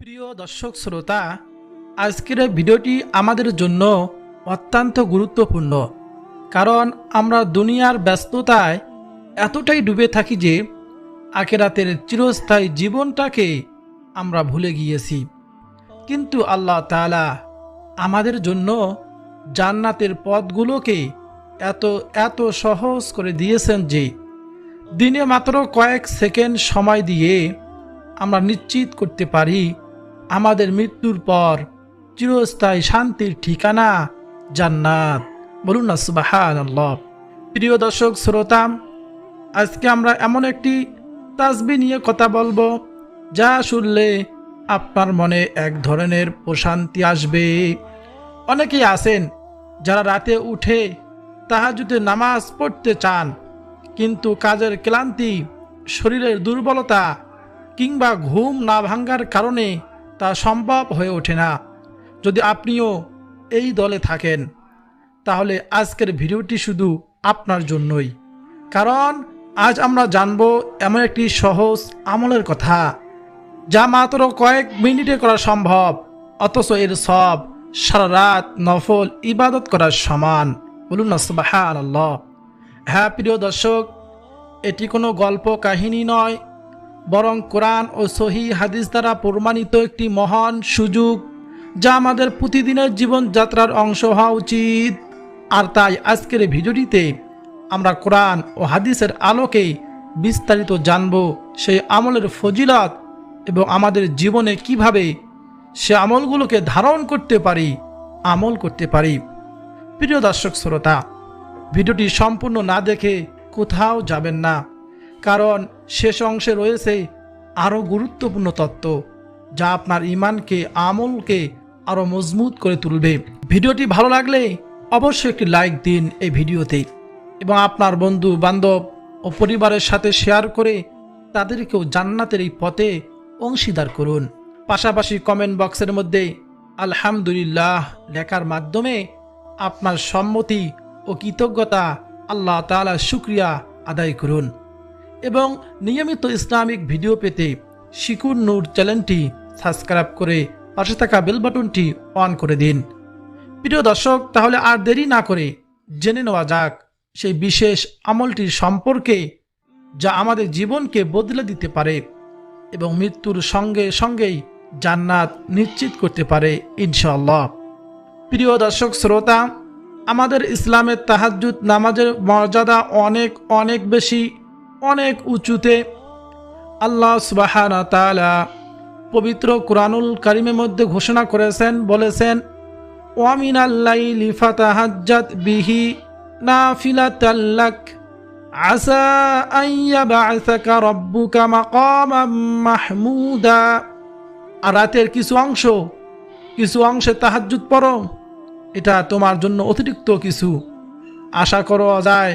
প্রিয় দর্শক শ্রোতা, আজকের এই ভিডিওটি আমাদের জন্য অত্যন্ত গুরুত্বপূর্ণ। কারণ আমরা দুনিয়ার ব্যস্ততায় এতটাই ডুবে থাকি যে আখিরাতের চিরস্থায়ী জীবনটাকে আমরা ভুলে গিয়েছি। কিন্তু আল্লাহ তাআলা আমাদের জন্য জান্নাতের পথগুলোকে এত এত সহজ করে দিয়েছেন যে দিনে মাত্র কয়েক সেকেন্ড সময় দিয়ে আমরা নিশ্চিত করতে পারি আমাদের মৃত্যুর পর চিরস্থায়ী শান্তির ঠিকানা জান্নাত। বলুন না সুবহানাল্লাহ। প্রিয় দর্শক শ্রোতা, আজকে আমরা এমন একটি তাসবিহ নিয়ে কথা বলবো যা শুনলে আপনার মনে এক ধরনের প্রশান্তি আসবে। অনেকেই আছেন যারা রাতে উঠে তাহাজ্জুদে নামাজ পড়তে চান, কিন্তু কাজের ক্লান্তি, শরীরের দুর্বলতা কিংবা ঘুম না ভাঙার কারণে তা সম্ভব হয়ে ওঠে না। যদি আপনিও এই দলে থাকেন তাহলে আজকের ভিডিওটি শুধু আপনার জন্যই। কারণ আজ আমরা জানব এমন একটি সহজ আমলের কথা যা মাত্র কয়েক মিনিটে করা সম্ভব, অথচ এর সব সারা রাত নফল ইবাদত করার সমান। বলুন না সুবহানাল্লাহ। হ্যাঁ প্রিয় দর্শক, এটি কোনো গল্প কাহিনী নয়, বরং কোরআন ও সহিহ হাদিস দ্বারা প্রমাণিত একটি মহান সুযোগ যা আমাদের প্রতিদিনের জীবনযাত্রার অংশ হওয়া উচিত। আর তাই আজকের ভিডিওটিতে আমরা কোরআন ও হাদিসের আলোকে বিস্তারিত জানব সেই আমলের ফজিলত এবং আমাদের জীবনে কিভাবে সে আমলগুলোকে ধারণ করতে পারি, আমল করতে পারি। প্রিয় দর্শক শ্রোতা, ভিডিওটি সম্পূর্ণ না দেখে কোথাও যাবেন না, কারণ শেষ অংশে রয়েছে আরও গুরুত্বপূর্ণ তত্ত্ব যা আপনার ঈমানকে, আমলকে আরও মজবুত করে তুলবে। ভিডিওটি ভালো লাগলে অবশ্যই একটি লাইক দিন এই ভিডিওতে, এবং আপনার বন্ধু বান্ধব ও পরিবারের সাথে শেয়ার করে তাদেরকেও জান্নাতের এই পথে অংশীদার করুন। পাশাপাশি কমেন্ট বক্সের মধ্যে আলহামদুলিল্লাহ লেখার মাধ্যমে আপনার সম্মতি ও কৃতজ্ঞতা আল্লাহ তাআলার শুকরিয়া আদায় করুন। এবং নিয়মিত ইসলামিক ভিডিও পেতে শিকুর নূর চ্যানেলটি সাবস্ক্রাইব করে পাশে থাকা বেল বাটনটি অন করে দিন। প্রিয় দর্শক, তাহলে আর দেরি না করে জেনে নেওয়া যাক সেই বিশেষ আমলটির সম্পর্কে যা আমাদের জীবনকে বদলে দিতে পারে এবং মৃত্যুর সঙ্গে সঙ্গেই জান্নাত নিশ্চিত করতে পারে ইনশাআল্লাহ। প্রিয় দর্শক শ্রোতা, আমাদের ইসলামের তাহাজ্জুদ নামাজের মর্যাদা অনেক অনেক বেশি, অনেক উঁচুতে। আল্লাহ সুবহানাহু ওয়া তাআলা পবিত্র কুরআনুল কারীমের মধ্যে ঘোষণা করেছেন, বলেছেন, ওয়া মিনাল লাইলি ফাতাহাজ্জাত বিহি নাফিলাতাল লাক আসা আন ইয়াবআসাকা রাব্বুকা মাকামান মাহমুদা। আর রাতের কিছু অংশে তাহাজ্জুদ পড়ো, এটা তোমার জন্য অতিরিক্ত কিছু। আশা করা যায়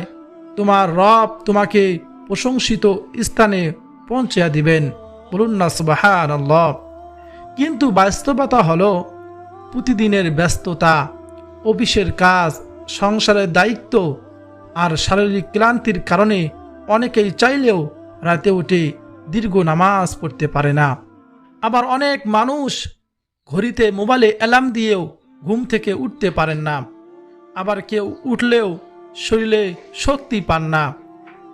তোমার রব তোমাকে প্রশংসিত স্থানে পৌঁছে দিবেন। বলুন না সুবহানাল্লাহ। কিন্তু বাস্তবতা হলো প্রতিদিনের ব্যস্ততা, অফিসের কাজ, সংসারের দায়িত্ব আর শারীরিক ক্লান্তির কারণে অনেকেই চাইলেও রাতে উঠে দীর্ঘ নামাজ পড়তে পারে না। আবার অনেক মানুষ ঘড়িতে মোবাইলে অ্যালার্ম দিয়েও ঘুম থেকে উঠতে পারেন না। আবার কেউ উঠলেও শরীরে শক্তি পান না।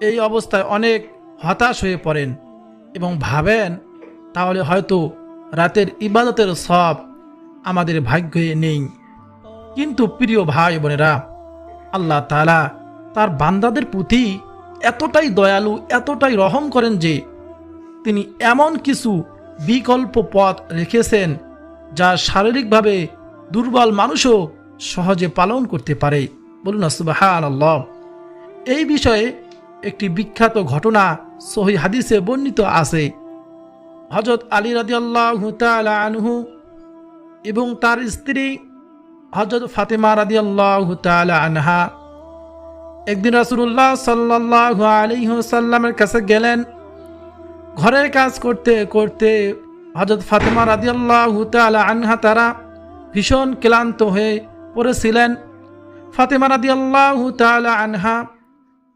এই অবস্থায় অনেক হতাশ হয়ে পড়েন এবং ভাবেন তাহলে হয়তো রাতের ইবাদতের সব আমাদের ভাগ্যে নেই। কিন্তু প্রিয় ভাই বোনেরা, আল্লাহ তাআলা তার বান্দাদের প্রতি এতটাই দয়ালু, এতটাই রহম করেন যে তিনি এমন কিছু বিকল্প পথ রেখেছেন যা শারীরিকভাবে দুর্বল মানুষও সহজে পালন করতে পারে। বলুন সুবহানাল্লাহ। এই বিষয়ে একটি বিখ্যাত ঘটনা সহিহ হাদিসে বর্ণিত আছে। হযরত আলী রাদিয়াল্লাহু তাআলা আনহু এবং তার স্ত্রী হযরত ফাতেমা রাদিয়াল্লাহু তাআলা আনহা একদিন রাসূলুল্লাহ সাল্লাল্লাহু আলাইহি ওয়াসাল্লামের কাছে গেলেন। ঘরের কাজ করতে করতে হযরত ফাতেমা রাদিয়াল্লাহু তাআলা আনহা তারা ভীষণ ক্লান্ত হয়ে পড়েছিলেন। ফাতেমা রাদিয়াল্লাহু তাআলা আনহা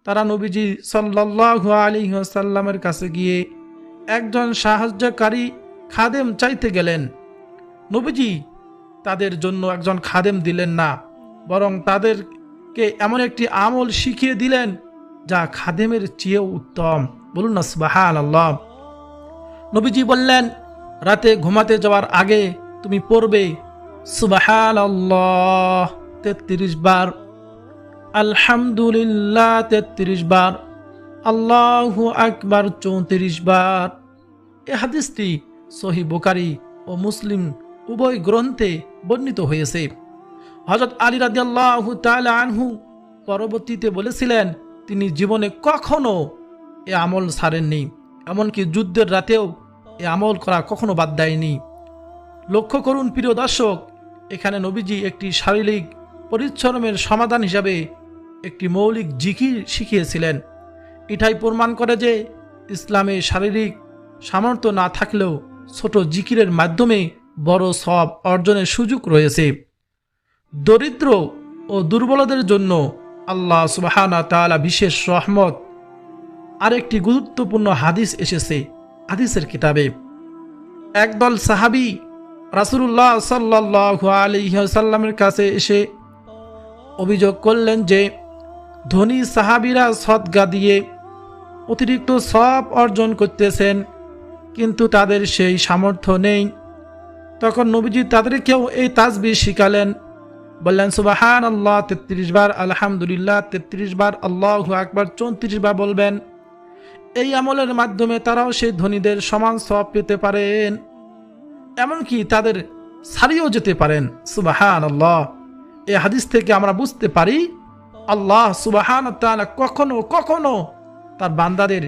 তারা নবীজি সাল্লাল্লাহু আলাইহি ওয়াসাল্লামের কাছে গিয়ে একজন সাহায্যকারী খাদেম চাইতে গেলেন। নবীজি তাদের জন্য একজন খাদেম দিলেন না, বরং তাদেরকে এমন একটি আমল শিখিয়ে দিলেন যা খাদেমের চেয়েও উত্তম। বলুন না সুবহানাল্লাহ। নবীজি বললেন, রাতে ঘুমাতে যাওয়ার আগে তুমি পড়বে সুবহানাল্লাহ 33 বার, আলহামদুলিল্লাহ 33 বার, আল্লাহু আকবার 34 বার। এই হাদিসটি সহিহ বুখারী ও মুসলিম উভয় গ্রন্থে বর্ণিত হয়েছে। হযরত আলী রাদিয়াল্লাহু তাআলা আনহু পরবর্তীতে বলেছিলেন, তিনি জীবনে কখনো এ আমল ছাড়েননি, এমনকি যুদ্ধের রাতেও এ আমল করা কখনো বাদ দেয়নি। লক্ষ্য করুন প্রিয় দর্শক, এখানে নবীজি একটি শারীরিক পরিশ্রমের সমাধান হিসাবে একটি মৌলিক জিকির শিখিয়েছিলেন। এটাই প্রমাণ করে যে ইসলামে শারীরিক সামর্থ্য না থাকলেও ছোট জিকিরের মাধ্যমে বড় সওয়াব অর্জনের সুযোগ রয়েছে। দরিদ্র ও দুর্বলদের জন্য আল্লাহ সুবহানাহু ওয়া তাআলা বিশেষ রহমত। আরেকটি গুরুত্বপূর্ণ হাদিস এসেছে হাদিসের কিতাবে। একদল সাহাবী রাসূলুল্লাহ সাল্লাল্লাহু আলাইহি ওয়াসাল্লামের কাছে এসে অভিযোগ করলেন যে ধনী সাহাবীরা সদকা দিয়ে অতিরিক্ত সওয়াব অর্জন করতেছেন, কিন্তু তাদের সেই সামর্থ্য নেই। তখন নবীজি তাদেরকেও এই তাসবিহ শিখালেন। বললেন সুবহানাল্লাহ 33 বার, আলহামদুলিল্লাহ 33 বার, আল্লাহু আকবার 34 বার বলবেন। এই আমলের মাধ্যমে তারাও সেই ধনীদের সমান সওয়াব পেতে পারেন, এমনকি তাদের ছাড়িয়েও যেতে পারেন। সুবহানাল্লাহ। এই হাদিস থেকে আমরা বুঝতে পারি আল্লাহ সুবহানাহু ওয়া তাআলা কখনো কখনো তার বান্দাদের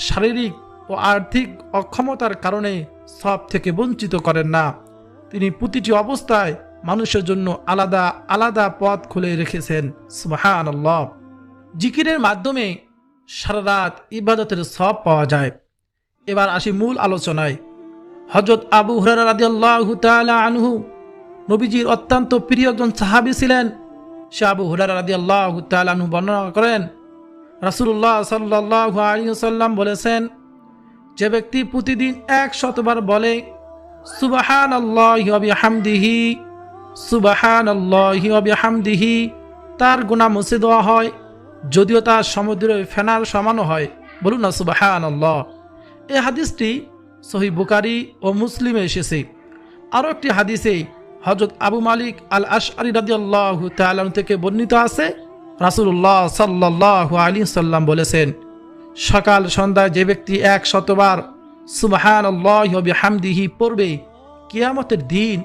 শারীরিক ও আর্থিক অক্ষমতার কারণে সওয়াব থেকে বঞ্চিত করেন না। তিনি প্রতিটি অবস্থায় মানুষের জন্য আলাদা আলাদা পথ খুলে রেখেছেন। সুবহানাল্লাহ। জিকিরের মাধ্যমে সারা রাত ইবাদতের সওয়াব পাওয়া যায়। এবার আসি মূল আলোচনায়। হযরত আবু হুরায়রা রাদিয়াল্লাহু তাআলা আনহু নবীজির অত্যন্ত প্রিয় একজন সাহাবী ছিলেন। সে আবু হুরায়রা রাদিয়াল্লাহু তাআলা আনহু বর্ণনা করেন, রাসূলুল্লাহ সাল্লাল্লাহু আলাইহি ওয়াসাল্লাম বলেছেন, যে ব্যক্তি প্রতিদিন 100 বার বলে সুবহানাল্লাহি ওয়া বিহামদিহি, সুবহানাল্লাহি ওয়া বিহামদিহি, তার গুনাহ মুছে দেওয়া হয়, যদিও তা সমুদ্রের ফেনার সমানও হয়। বলুন না সুবহানাল্লাহ। এই হাদিসটি সহিহ বুখারী ও মুসলিমে এসেছে। আরও একটি হাদিসে হযরত আবু মালিক আল আশআরী রাদিয়াল্লাহু তাআলা থেকে বর্ণিত আছে, রাসূলুল্লাহ সাল্লাল্লাহু আলাইহি ওয়াসাল্লাম বলেছেন, সকাল সন্ধ্যায় যে ব্যক্তি 100 বার সুবহানাল্লাহি ওয়া বিহামদিহি পড়বে, কিয়ামতের দিন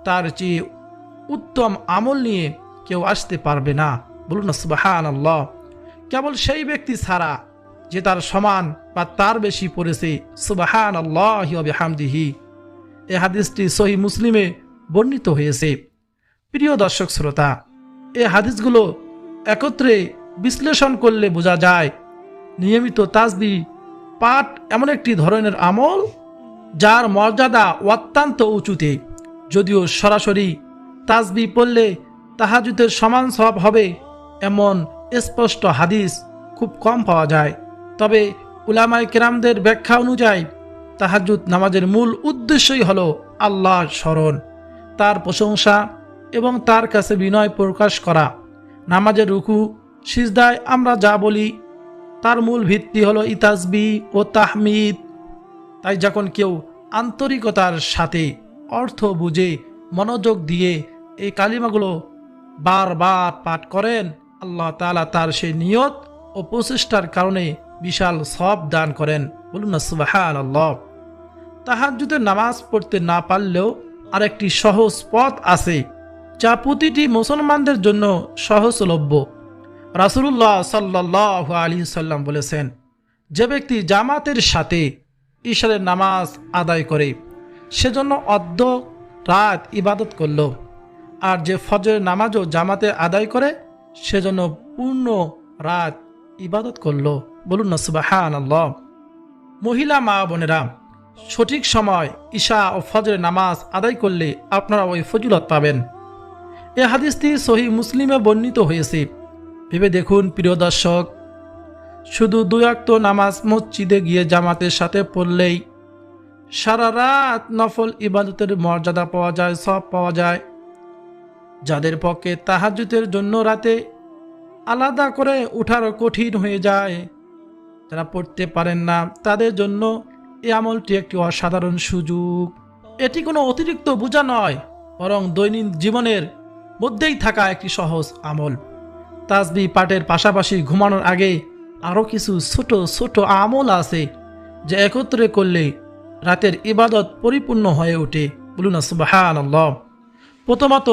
তার চেয়ে উত্তম আমল নিয়ে কেউ আসতে পারবে না। বলুন না সুবহানাল্লাহ। কেবল সেই ব্যক্তি ছাড়া যে তার সমান বা তার বেশি পড়েছে সুবহানাল্লাহি ওয়া বিহামদিহি। এই হাদিসটি সহিহ মুসলিমে বর্ণিত হয়েছে। প্রিয় দর্শক শ্রোতা, এই হাদিসগুলো একত্রে বিশ্লেষণ করলে বোঝা যায় নিয়মিত তাসবিহ পাঠ এমন একটি ধরনের আমল যার মর্যাদা অত্যন্ত উঁচুতে। যদিও সরাসরি তাসবিহ পড়লে তাহাজ্জুদের সমান সওয়াব হবে এমন স্পষ্ট হাদিস খুব কম পাওয়া যায়। তবে উলামায়ে কেরামদের ব্যাখ্যা অনুযায়ী তাহাজ্জুদ নামাজের মূল উদ্দেশ্যই হলো আল্লাহর স্মরণ, তার প্রশংসা এবং তার কাছে বিনয় প্রকাশ করা। নামাজের রুকু সিজদায় আমরা যা বলি তার মূল ভিত্তি হলো তাসবিহ ও তাহমিদ। তাই যখন কেউ আন্তরিকতার সাথে অর্থ বুঝে মনোযোগ দিয়ে এই কালিমাগুলো বারবার পাঠ করেন, আল্লাহ তাআলা তার সেই নিয়ত ও প্রচেষ্টার কারণে বিশাল সওয়াব দান করেন। বলুন না সুবহানাল্লাহ। তাহাজ্জুদের নামাজ পড়তে না পারলেও আরেকটি সহজ পথ আছে যা প্রতিটি মুসলমানদের জন্য সহজলভ্য। রাসূলুল্লাহ সাল্লাল্লাহু আলাইহি ওয়াসাল্লাম বলেছেন, যে ব্যক্তি জামাতের সাথে ইশারের নামাজ আদায় করে সেজন্য অর্ধ রাত ইবাদত করল, আর যে ফজরের নামাজও জামাতে আদায় করে সেজন্য পূর্ণ রাত ইবাদত করল। বলুন না সুবহানাল্লাহ। মহিলা মা বোনেরা, সঠিক সময় ঈশা ও ফজরের নামাজ আদায় করলে আপনারা ওই ফজিলত পাবেন। এ হাদিসটি সহিহ মুসলিমে বর্ণিত হয়েছে। ভেবে দেখুন প্রিয় দর্শক, শুধু 2 ওয়াক্ত নামাজ মসজিদে গিয়ে জামাতের সাথে পড়লেই সারা রাত নফল ইবাদতের মর্যাদা পাওয়া যায়, সব পাওয়া যায়। যাদের পক্ষে তাহাজ্জুদের জন্য রাতে আলাদা করে উঠার কঠিন হয়ে যায়, যারা পড়তে পারেন না, তাদের জন্য এই আমলটি একটি অসাধারণ সুযোগ। এটি কোনো অতিরিক্ত বোঝা নয়, বরং দৈনিক জীবনের মধ্যেই থাকা একটি সহজ আমল। তাসবিহ পাঠের পাশাপাশি ঘুমানোর আগে আরও কিছু ছোট ছোট আমল আছে, যা একত্রে করলে রাতের ইবাদত পরিপূর্ণ হয়ে ওঠে। বলুন না সুবহানাল্লাহ। প্রথমত,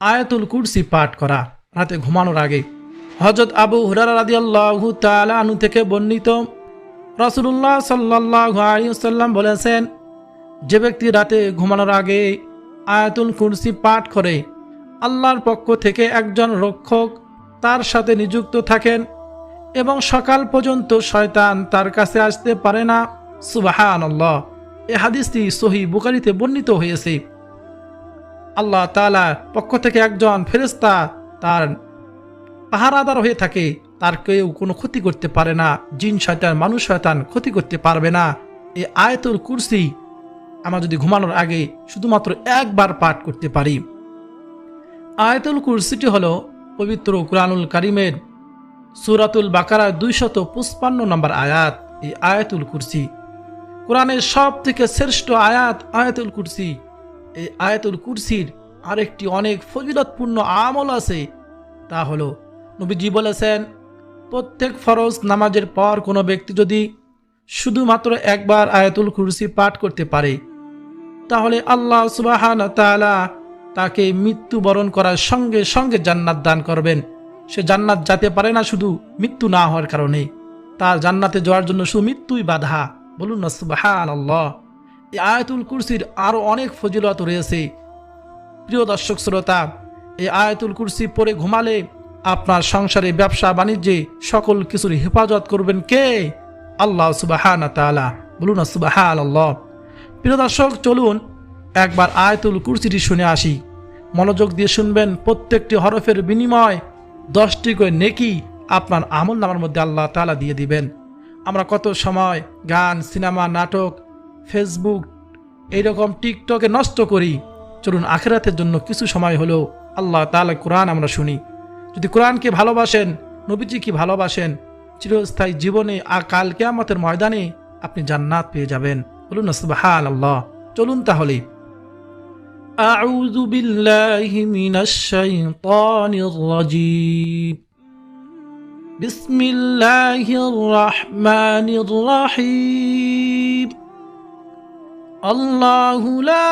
আয়াতুল কুরসি পাঠ করা রাতে ঘুমানোর আগে। হযরত আবু হুরায়রা রাদিয়াল্লাহু তাআলা আনহু থেকে বর্ণিত, রাসূলুল্লাহ সাল্লাল্লাহু আলাইহি ওয়াসাল্লাম বলেছেন, যে ব্যক্তি রাতে ঘুমানোর আগে আয়াতুল কুরসি পাঠ করে, আল্লাহর পক্ষ থেকে একজন রক্ষক তার সাথে নিযুক্ত থাকেন এবং সকাল পর্যন্ত শয়তান তার কাছে আসতে পারে না। সুবহানাল্লাহ। এই হাদিসটি সহিহ বুখারীতে বর্ণিত হয়েছে। আল্লাহ তাআলা পক্ষ থেকে একজন ফেরেশতা তার পাহারাদার হয়ে থাকে, তার কেউ কোনো ক্ষতি করতে পারে না। জিন শয়তান, মানুষ শয়তান ক্ষতি করতে পারবে না। এই আয়াতুল কুরসি আমরা যদি ঘুমানোর আগে শুধুমাত্র একবার পাঠ করতে পারি। আয়াতুল কুরসিটি হলো পবিত্র কুরআনুল কারীমের সূরাতুল বাকারার 255 নম্বর আয়াত। এই আয়াতুল কুরসি কোরআনের সব থেকে শ্রেষ্ঠ আয়াত আয়াতুল কুরসি। এই আয়াতুল কুরসির আরেকটি অনেক ফজিলতপূর্ণ আমল আছে, তা হলো নবীজি বলেছেন, প্রত্যেক ফরজ নামাজের পর কোনো ব্যক্তি যদি শুধুমাত্র একবার আয়াতুল কুরসি পাঠ করতে পারে, তাহলে আল্লাহ সুবহানাহু ওয়া তাআলা তাকে মৃত্যুবরণ করার সঙ্গে সঙ্গে জান্নাত দান করবেন। সে জান্নাত যেতে পারে না শুধু মৃত্যু না হওয়ার কারণে, তার জান্নাতে যাওয়ার জন্য শুধু মৃত্যুই বাধা। বলুন না সুবহানাল্লাহ। এই আয়াতুল কুরসির আরও অনেক ফজিলত রয়েছে। প্রিয় দর্শক শ্রোতা, এই আয়াতুল কুরসি পড়ে ঘুমালে আপনার সংসারে, ব্যবসা বাণিজ্যে সকল কিছুর হেফাজত করবেন কে? আল্লাহ সুবহানাহু ওয়া তাআলা। বলুন না সুবহানাল্লাহ। প্রিয় দর্শক, চলুন একবার আয়াতুল কুরসিটি শুনে আসি। মনোযোগ দিয়ে শুনবেন। প্রত্যেকটি হরফের বিনিময় 10টি করে নেকি আপনার আমল নামার মধ্যে আল্লাহ তাআলা দিয়ে দিবেন। আমরা কত সময় গান, সিনেমা, নাটক, ফেসবুক, এইরকম টিকটকে নষ্ট করি। চলুন আখিরাতের জন্য কিছু সময় হলেও আল্লাহ তাআলা কোরআন আমরা শুনি। যদি কোরআনকে ভালোবাসেন, নবীজিকে ভালোবাসেন, চিরস্থায়ী জীবনে আর কাল কিয়ামতের ময়দানে আপনি জান্নাত পেয়ে যাবেন। বলুন না সুবহানাল্লাহ। চলুন তাহলে। আউযু বিল্লাহি মিনাশ শাইতানির রাজীম। বিসমিল্লাহির রাহমানির রাহিম। আল্লাহু লা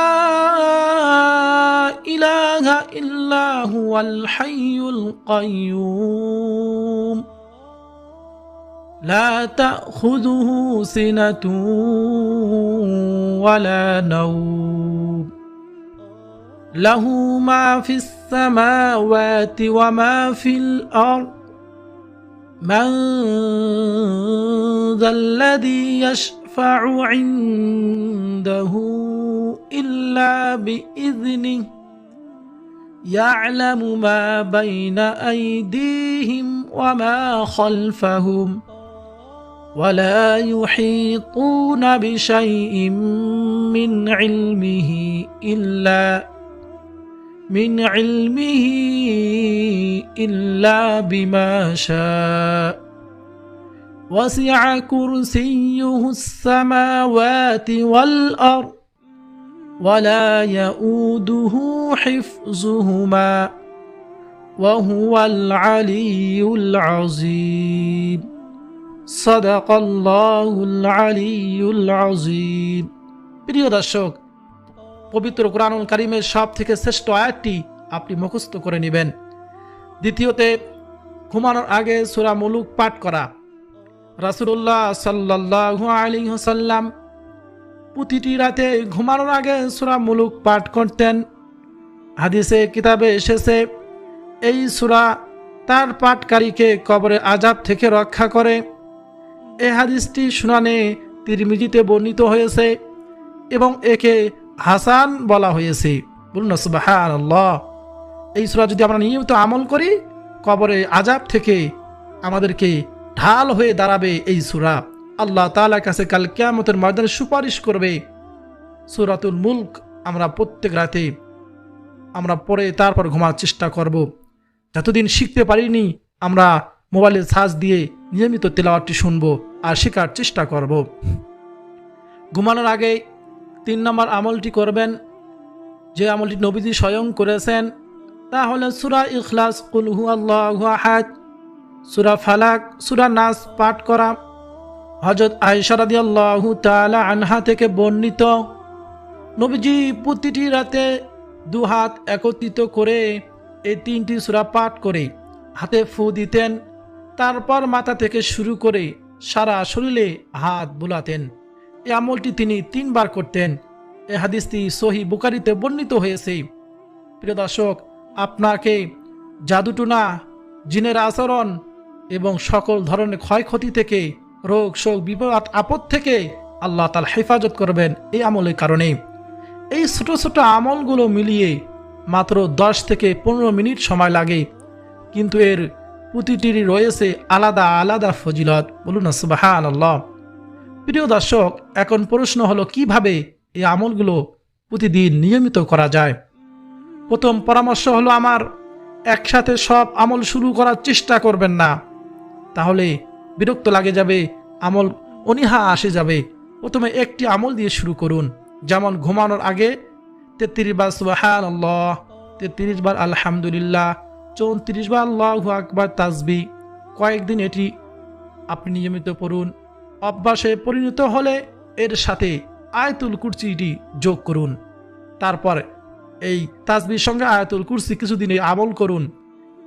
ইলাহা ইল্লা হুয়াল হাইয়ুল কাইয়্যুম। لا تأخذه سنة ولا نوم له ما في السماوات وما في الأرض من ذا الذي يشفع عنده إلا بإذنه يعلم ما بين أيديهم وما خلفهم ولا يحيطون بشيء من علمه إلا بما شاء وسع كرسيه السماوات والأرض ولا يؤوده حفظهما وهو العلي العظيم সাদাকাল্লাহুল আলিয়্যুল আযীম। প্রিয় দর্শক, পবিত্র কুরআনুল কারীমের সব থেকে শ্রেষ্ঠ আয়াতটি আপনি মুখস্থ করে নেবেন। দ্বিতীয়তে, ঘুমানোর আগে সূরা মুলুক পাঠ করা। রাসূলুল্লাহ সাল্লাল্লাহু আলাইহি ওয়াসাল্লাম প্রতিটি রাতে ঘুমানোর আগে সূরা মুলুক পাঠ করতেন। হাদিসে কিতাবে এসেছে, এই সূরা তার পাঠকারীকে কবরের আযাব থেকে রক্ষা করে। এই হাদিসটি সুনানে তিরমিজিতে বর্ণিত হয়েছে এবং একে হাসান বলা হয়েছে। বলুন না সুবহানাল্লাহ। এই সূরা যদি আমরা নিয়মিত আমল করি, কবরের আযাব থেকে আমাদেরকে ঢাল হয়ে দাঁড়াবে এই সূরা। আল্লাহ তাআলার কাছে কাল কিয়ামতের ময়দানে সুপারিশ করবে। সূরাতুল মুলক আমরা প্রত্যেক রাতে আমরা পড়ে তারপর ঘুমার চেষ্টা করব। যতদিন শিখতে পারিনি আমরা মোবাইলে সার্চ দিয়ে নিয়মিত তেলাওয়াতটি শুনব আর শেখার চেষ্টা করব। ঘুমানোর আগে 3 নম্বর আমলটি করবেন, যে আমলটি নবীজি স্বয়ং করেছেন, তা হলো সূরা ইখলাস, কুল হুয়াল্লাহু আহাদ, সূরা ফালাক, সূরা নাস পাঠ করা। হযরত আয়েশা রাদিয়াল্লাহু তাআলা আনহা থেকে বর্ণিত, নবীজি প্রতিটি রাতে 2 হাত একত্রিত করে এই 3টি সূরা পাঠ করে হাতে ফু দিতেন, তারপর মাথা থেকে শুরু করে সারা শরীরে হাত বুলাতেন। এই আমলটি তিনি 3 বার করতেন। এই হাদিসটি সহিহ বুখারীতে বর্ণিত হয়েছে। প্রিয় দর্শক, আপনাকে জাদুটোনা, জিনের আচরণ এবং সকল ধরনের ক্ষয়ক্ষতি থেকে, রোগ শোক বিপদ আপদ থেকে আল্লাহ তাআলা হেফাজত করবেন এই আমলের কারণে। এই ছোট ছোট আমলগুলো মিলিয়ে মাত্র 10 থেকে 15 মিনিট সময় লাগে, কিন্তু এর প্রতিটিরই রয়েছে আলাদা আলাদা ফজিলত। বলুন সুবহানাল্লাহ। প্রিয় দর্শক, এখন প্রশ্ন হলো কিভাবে এই আমলগুলো প্রতিদিন নিয়মিত করা যায়। প্রথম পরামর্শ হলো আমার একসাথে সব আমল শুরু করার চেষ্টা করবেন না, তাহলে বিরক্ত লাগে যাবে, আমল অনীহা আসে যাবে। প্রথমে একটি আমল দিয়ে শুরু করুন, যেমন ঘুমানোর আগে 33 বার সুবহানাল্লাহ, 33 বার আলহামদুলিল্লাহ, 34 বার আল্লাহু আকবার তাসবিহ। কয়েকদিন এটি আপনি নিয়মিত পড়ুন। অভ্যাসে পরিণত হলে এর সাথে আয়াতুল কুরসিটি যোগ করুন। তারপর এই তাসবিহর সঙ্গে আয়াতুল কুরসি কিছুদিন আমল করুন।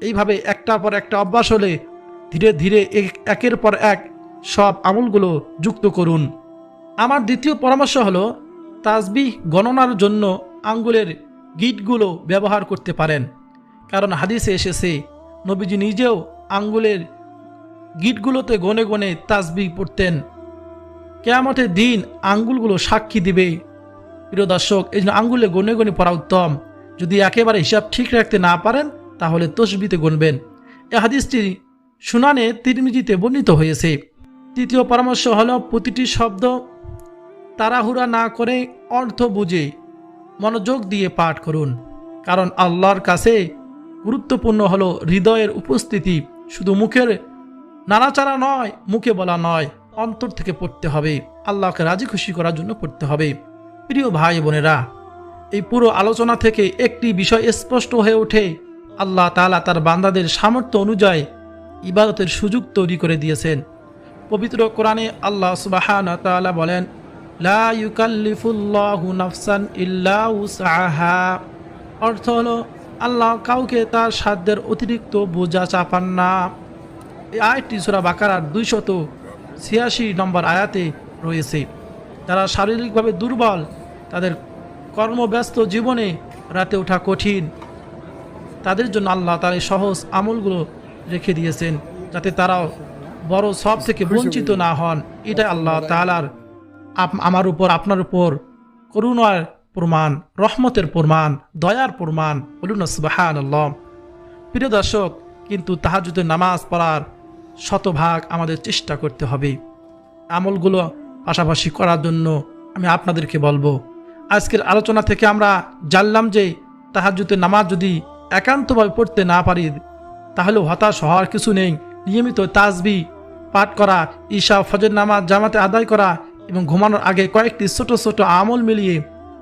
এইভাবে একটার পর একটা অভ্যাস হলে ধীরে ধীরে একের পর এক সব আমলগুলো যুক্ত করুন। আমার দ্বিতীয় পরামর্শ হলো তাসবিহ গণনার জন্য আঙ্গুলের গিঁটগুলো ব্যবহার করতে পারেন, কারণ হাদিসে এসেছে নবীজি নিজেও আঙ্গুলের গিঁটগুলোতে গনে গনে তাসবিহ পড়তেন। কিয়ামতের দিন আঙ্গুলগুলো সাক্ষী দিবে। প্রিয় দর্শক, এই জন্য আঙ্গুলে গনে গনে পড়া উত্তম। যদি একেবারে হিসাব ঠিক রাখতে না পারেন তাহলে তসবিতে গুনবেন। এই হাদিসটি সুনানে তিরমিজিতে বর্ণিত হয়েছে। তৃতীয় পরামর্শ হলো প্রতিটি শব্দ তাড়াহুড়া না করে অর্থ বুঝে মনোযোগ দিয়ে পাঠ করুন, কারণ আল্লাহর কাছে গুরুত্বপূর্ণ হলো হৃদয়ের উপস্থিতি। শুধু মুখের নাড়াচাড়া নয়, মুখে বলা নয়, অন্তর থেকে পড়তে হবে, আল্লাহকে রাজি খুশি করার জন্য পড়তে হবে। প্রিয় ভাই বোনেরা, এই পুরো আলোচনা থেকে একটি বিষয় স্পষ্ট হয়ে ওঠে, আল্লাহ তাআলা তার বান্দাদের সামর্থ্য অনুযায়ী ইবাদতের সুযোগ তৈরি করে দিয়েছেন। পবিত্র কোরআনে আল্লাহ সুবহানাহু ওয়া তাআলা বলেন, লা ইউকাল্লিফুল্লাহু নাফসান ইল্লা উসআহা। অর্থ হলো আল্লাহ কাউকে তার সাধ্যের অতিরিক্ত বোঝা চাপান না। এই আয়াতটি সূরা বাকারার 286 নম্বর আয়াতে রয়েছে। যারা শারীরিকভাবে দুর্বল, তাদের কর্মব্যস্ত জীবনে রাতে ওঠা কঠিন, তাদের জন্য আল্লাহ তাআলা সহজ আমলগুলো রেখে দিয়েছেন, যাতে তারাও বড় সব থেকে বঞ্চিত না হন। এটা আল্লাহ তাআলার আমার উপর, আপনার উপর করুণার প্রমাণ, রহমতের প্রমাণ, দয়ার প্রমাণ। বলুন সুবহানাল্লাহ। প্রিয় দর্শক, কিন্তু তাহাজ্জুদের নামাজ পড়ার শতভাগ আমাদের চেষ্টা করতে হবে। আমলগুলো পাশাপাশি করার জন্য আমি আপনাদেরকে বলবো, আজকের আলোচনা থেকে আমরা জানলাম যে তাহাজ্জুদের নামাজ যদি একান্তভাবে পড়তে না পারি তাহলে হতাশ হওয়ার কিছু নেই। নিয়মিত তাসবিহ পাঠ করা, ঈশা ফজর নামাজ জামাতে আদায় করা এবং ঘুমানোর আগে কয়েকটি ছোট ছোট আমল মিলিয়ে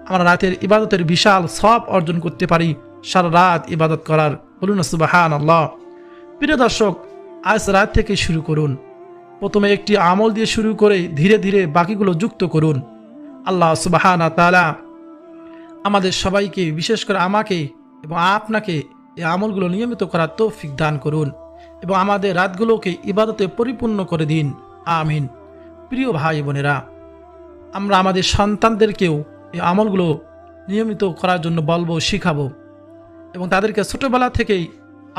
আমরা রাতের ইবাদতের বিশাল সওয়াব অর্জন করতে পারি সারা রাত ইবাদত করার। বলুন সুবহানাল্লাহ। প্রিয় দর্শক, আজ রাত থেকে শুরু করুন। প্রথমে একটি আমল দিয়ে শুরু করে ধীরে ধীরে বাকিগুলো যুক্ত করুন। আল্লাহ সুবহানাহু ওয়া তাআলা আমাদের সবাইকে, বিশেষ করে আমাকে এবং আপনাকে এই আমলগুলো নিয়মিত করার তৌফিক দান করুন এবং আমাদের রাতগুলোকে ইবাদতে পরিপূর্ণ করে দিন। আমিন। প্রিয় ভাই বোনেরা, আমরা আমাদের সন্তানদেরকেও এই আমলগুলো নিয়মিত করার জন্য বলবো, শিখাবো এবং তাদেরকে ছোটবেলা থেকেই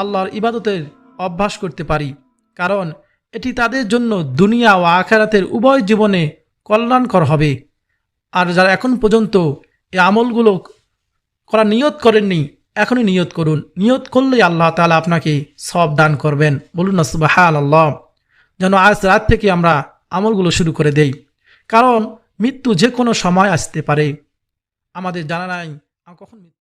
আল্লাহর ইবাদতের অভ্যাস করতে পারি, কারণ এটি তাদের জন্য দুনিয়া ও আখিরাতের উভয় জীবনে কল্যাণকর হবে। আর যারা এখন পর্যন্ত এই আমলগুলো করা নিয়ত করেননি, এখনই নিয়ত করুন। নিয়ত করলেই আল্লাহ তাআলা আপনাকে সওয়াব দান করবেন। বলুন না সুবহানাল্লাহ। যেন আজ রাত থেকে আমরা আমলগুলো শুরু করে দেই, কারণ মৃত্যু যে কোনো সময় আসতে পারে। আমাদের জানা নাই কখন